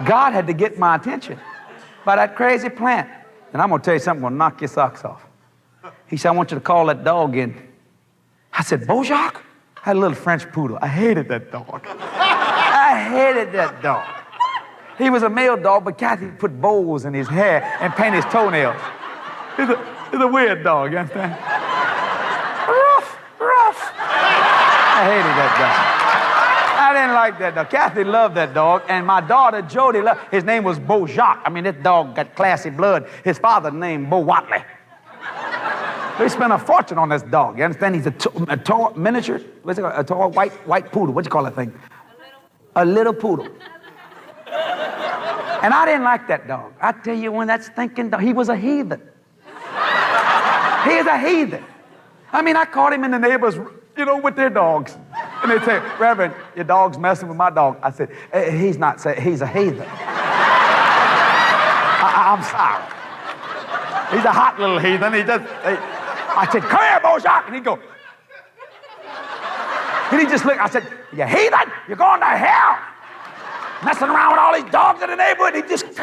God had to get my attention by that crazy plant. And I'm going to tell you something going to knock your socks off. He said, I want you to call that dog in. I said, Beau, Jacque? I had a little French poodle. I hated that dog. I hated that dog. He was a male dog, but Kathy put bows in his hair and paint his toenails. He's a weird dog, you understand? Rough. I hated that dog. I didn't like that dog. Kathy loved that dog, and my daughter, Jody, his name was Beau Jacque. I mean, this dog got classy blood. His father named Beau Watley. They spent a fortune on this dog. You understand? He's a tall miniature, what's it called? A tall white poodle. What do you call that thing? A little poodle. And I didn't like that dog. I tell you, when that stinking dog, he was a heathen. He is a heathen. I mean, I caught him in the neighbors, with their dogs. And they'd say, Reverend, your dog's messing with my dog. I said, he's not saying, he's a heathen. I'm sorry. He's a hot little heathen. I said, come here, Beau Jacque. And he'd go. And he just looked. I said, you heathen, you're going to hell. Messing around with all these dogs in the neighborhood.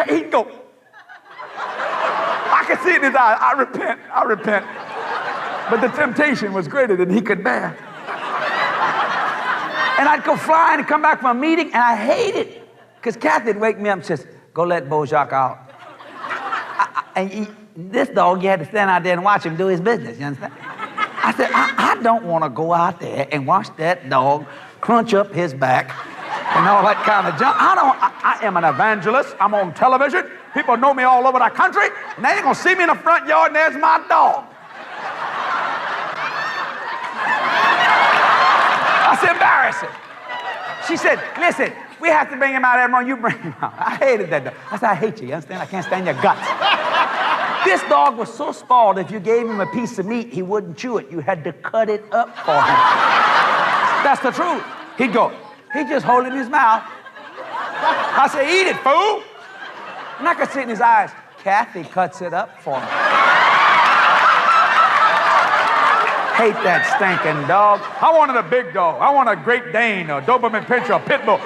He'd go. I could see it in his eyes. I repent. But the temptation was greater than he could bear. And I'd go flying and come back from a meeting, and I hated it. Because Kathy would wake me up and says, go let Beau Jacque out. This dog, you had to stand out there and watch him do his business, you understand? I said, I don't want to go out there and watch that dog crunch up his back and all that kind of junk. I am an evangelist. I'm on television. People know me all over the country, and they ain't going to see me in the front yard, and there's my dog. That's embarrassing. She said, listen, we have to bring him out every morning. You bring him out. I hated that dog. I said, I hate you understand? I can't stand your guts. This dog was so spoiled, if you gave him a piece of meat, he wouldn't chew it. You had to cut it up for him. That's the truth. He'd just hold it in his mouth. I said, eat it, fool. And I could see it in his eyes. Kathy cuts it up for him. Hate that stinking dog. I wanted a big dog. I want a Great Dane, a Doberman Pinscher, a Pit Bull.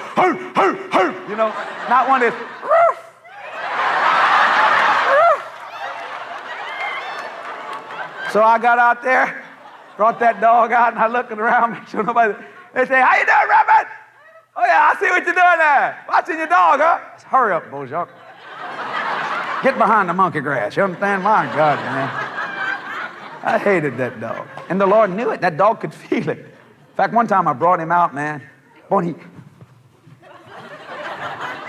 Not one of this. So I got out there, brought that dog out, and I looked around, make sure nobody. They say, how you doing, Reverend? Oh, yeah, I see what you're doing there. Watching your dog, huh? I said, hurry up, Beau Jacque. Get behind the monkey grass. You understand? My God, man. I hated that dog. And the Lord knew it. That dog could feel it. In fact, one time I brought him out, man.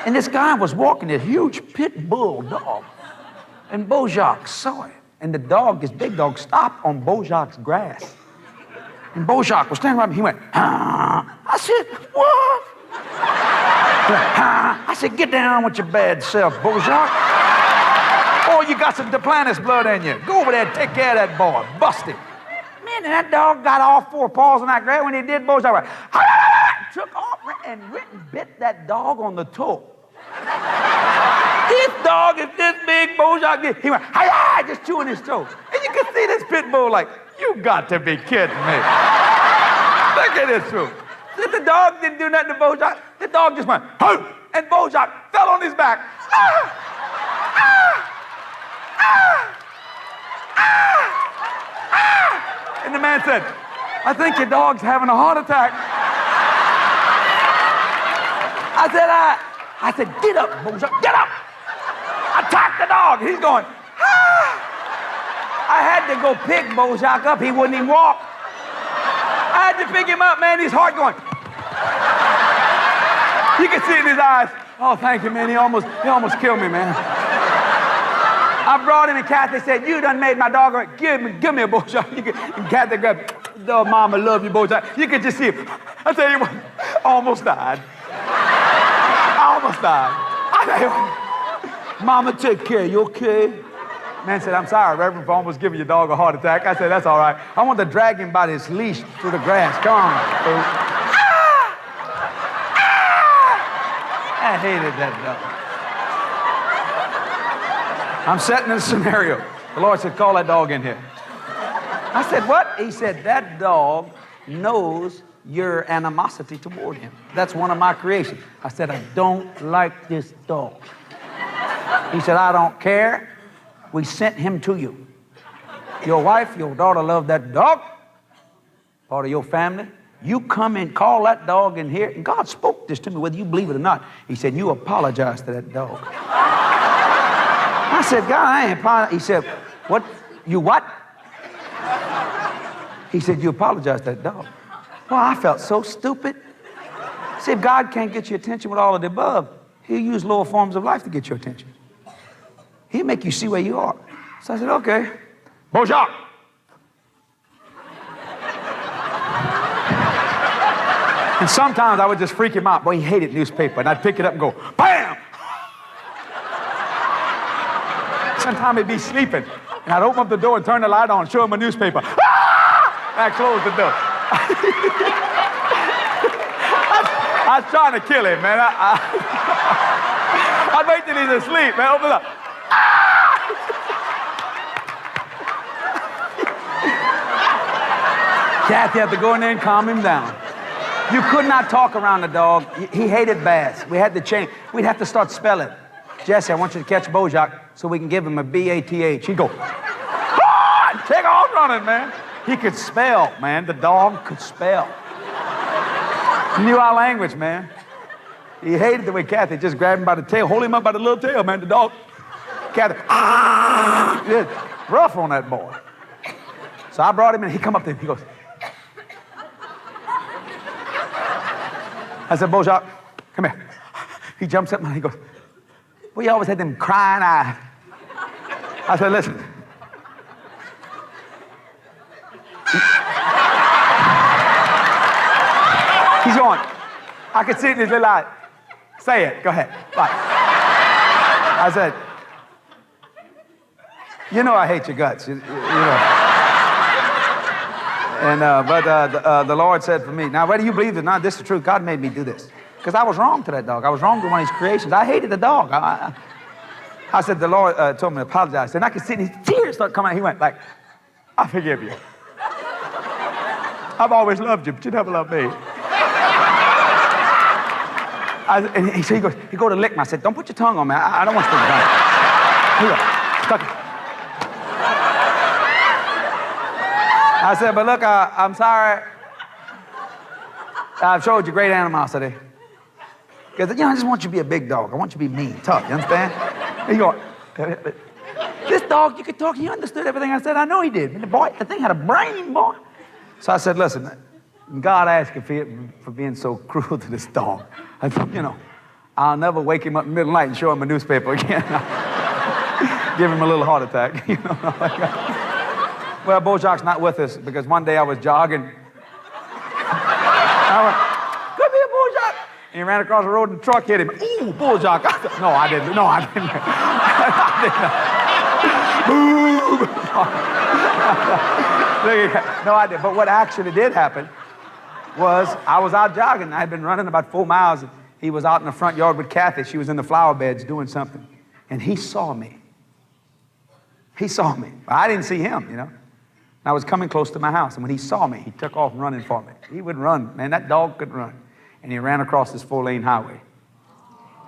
And this guy was walking this huge pit bull dog. And Beau Jacque saw it. And the dog, this big dog, stopped on Beau Jacque's grass. And Beau Jacque was standing right, he went, ah. I said, what? He went, ah. I said, get down with your bad self, Beau Jacque. Oh, you got some Duplantis blood in you. Go over there and take care of that boy. Bust him. Man, and that dog got all four paws on that grass. When he did, Beau Jacque went, ah, took off and bit that dog on the toe. This dog is this big, Beau Jacque. He went, hi-ya, just chewing his toe. And you can see this pit bull like, you got to be kidding me. Look at this fool. The dog didn't do nothing to Beau Jacque. The dog just went, huh, and Beau Jacque fell on his back. Ah, ah, ah, ah, ah. And the man said, I think your dog's having a heart attack. I said, get up, Beau Jacque, get up. Attack the dog. He's going, ah. I had to go pick Beau Jacque up. He wouldn't even walk. I had to pick him up, man. His heart going. You can see it in his eyes. Oh, thank you, man. He almost killed me, man. I brought him, and Kathy said, you done made my dog. Give me a Beau Jacque. And Kathy grabbed, oh, Mama, love you, Beau Jacque. You could just see him. I tell you what, I almost died. I tell you what. Mama, take care. You okay? Man said, I'm sorry, Reverend, for almost giving your dog a heart attack. I said, that's all right. I want to drag him by his leash through the grass. Come on, fool. Ah! Ah! I hated that dog. I'm setting a scenario. The Lord said, call that dog in here. I said, what? He said, that dog knows your animosity toward him. That's one of my creations. I said, I don't like this dog. He said, I don't care. We sent him to you. Your wife, your daughter love that dog, part of your family. You come and call that dog in here. And God spoke this to me, whether you believe it or not. He said, you apologize to that dog. I said, God, I ain't apologizing. He said, what? You what? He said, you apologize to that dog. Well, I felt so stupid. See, if God can't get your attention with all of the above, he'll use lower forms of life to get your attention. He'll make you see where you are. So I said, okay. Beau, Jacque. And sometimes I would just freak him out. Boy, he hated newspaper. And I'd pick it up and go, bam! Sometimes he'd be sleeping. And I'd open up the door and turn the light on and show him a newspaper. Ah! And I'd close the door. I was trying to kill him, man. I'd wait till he's asleep, man. Open it up. Kathy had to go in there and calm him down. You could not talk around the dog. He hated baths. We had to change. We'd have to start spelling. Jesse, I want you to catch Beau, Jacque so we can give him a B-A-T-H. He'd go, ah! Take off running, man. He could spell, man. The dog could spell. He knew our language, man. He hated the way Kathy just grabbed him by the tail, hold him up by the little tail, man. The dog, Kathy, rough on that boy. So I brought him in. He come up there. He goes, I said, Beau, Jacque, come here. He jumps up and he goes, well, you always had them crying eyes. I said, listen. He's going, I could see it in his little eye. Say it, go ahead. Right. I said, you know I hate your guts. You know. And, but the Lord said for me, now whether you believe it or not, this is true. God made me do this. Because I was wrong to that dog. I was wrong to one of his creations. I hated the dog. I said, the Lord told me to apologize. And I could see his tears start coming out. He went like, I forgive you. I've always loved you, but you never loved me. And he goes, he go to lick me. I said, don't put your tongue on me. I don't want to stick your tongue. He goes, stuck it. I said, but look, I'm sorry. I've showed you great animosity. Because, I just want you to be a big dog. I want you to be mean, tough, you understand? And you go, this dog, you could talk, he understood everything I said. I know he did. And the thing had a brain, boy. So I said, listen, God asked you for being so cruel to this dog. I said, I'll never wake him up in the middle of the night and show him a newspaper again. Give him a little heart attack, Well, Beau Jacque's not with us because one day I was jogging. I went, come here, Beau Jacque. And he ran across the road and the truck hit him. Ooh, Beau Jacque. No, I didn't. No, I didn't. Boom. No, I didn't. But what actually did happen was I was out jogging. I had been running about 4 miles. He was out in the front yard with Kathy. She was in the flower beds doing something. And he saw me. He saw me. I didn't see him, And I was coming close to my house. And when he saw me, he took off running for me. He would run. Man, that dog could run. And he ran across this 4-lane highway.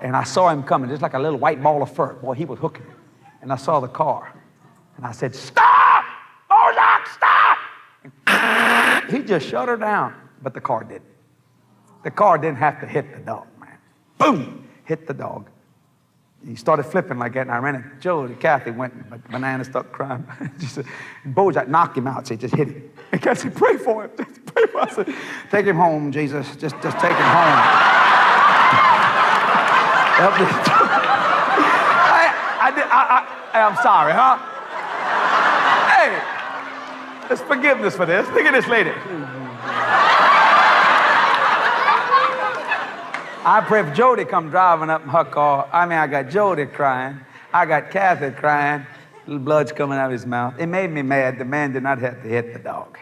And I saw him coming, just like a little white ball of fur. Boy, he was hooking. And I saw the car. And I said, stop! Beau Jacque, stop! And he just shut her down. But the car didn't. The car didn't have to hit the dog, man. Boom! Hit the dog. He started flipping like that, and I ran into Joe and Kathy went, and Banana started crying. Beau Jacque knocked him out, so he just hit him. And Kathy said, pray for him. Pray for him. I said, take him home, Jesus. Just take him home. Help this. I'm sorry, huh? Hey, there's forgiveness for this. Look at this lady. I pray for Jody come driving up in her car. I got Jody crying. I got Kathy crying. Little blood's coming out of his mouth. It made me mad. The man did not have to hit the dog.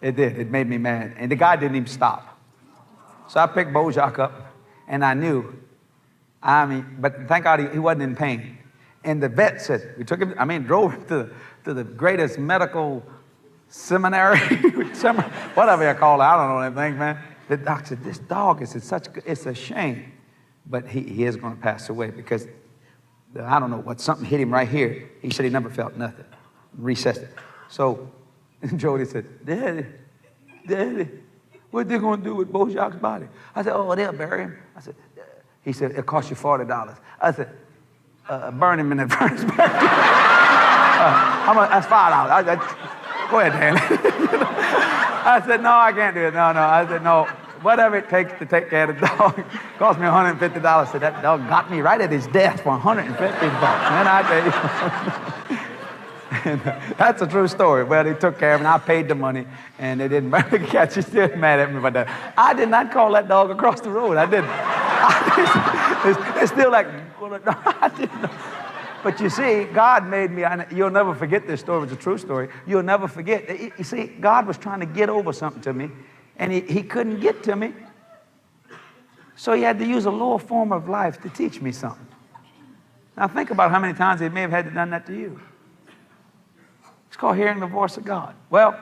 It did. It made me mad. And the guy didn't even stop. So I picked Beau Jacque up, and I knew. But thank God he wasn't in pain. And the vet said, we took him, drove him to the greatest medical seminary, whatever you call it. I don't know anything, man. The doctor said, this dog is it's a shame. But he is going to pass away because, I don't know what, something hit him right here. He said he never felt nothing. Recessed it. So Jody said, Daddy, what they going to do with Beau Jacque's body? I said, oh, they'll bury him. He said, it'll cost you $40. I said, burn him in the furnace. That's $5. Go ahead, Dan. I said, no, I can't do it. No. I said, no. Whatever it takes to take care of the dog. Cost me $150. I said, that dog got me right at his death for $150. Man, I tell you. And that's a true story. Well, they took care of him, and I paid the money, and they didn't catch. He's still mad at me about that. I did not call that dog across the road. I didn't. It's still like, I didn't know. But you see, God made me, and you'll never forget this story. It's a true story. You'll never forget. You see, God was trying to get over something to me, and he couldn't get to me. So he had to use a lower form of life to teach me something. Now think about how many times he may have had to done that to you. It's called hearing the voice of God. Well,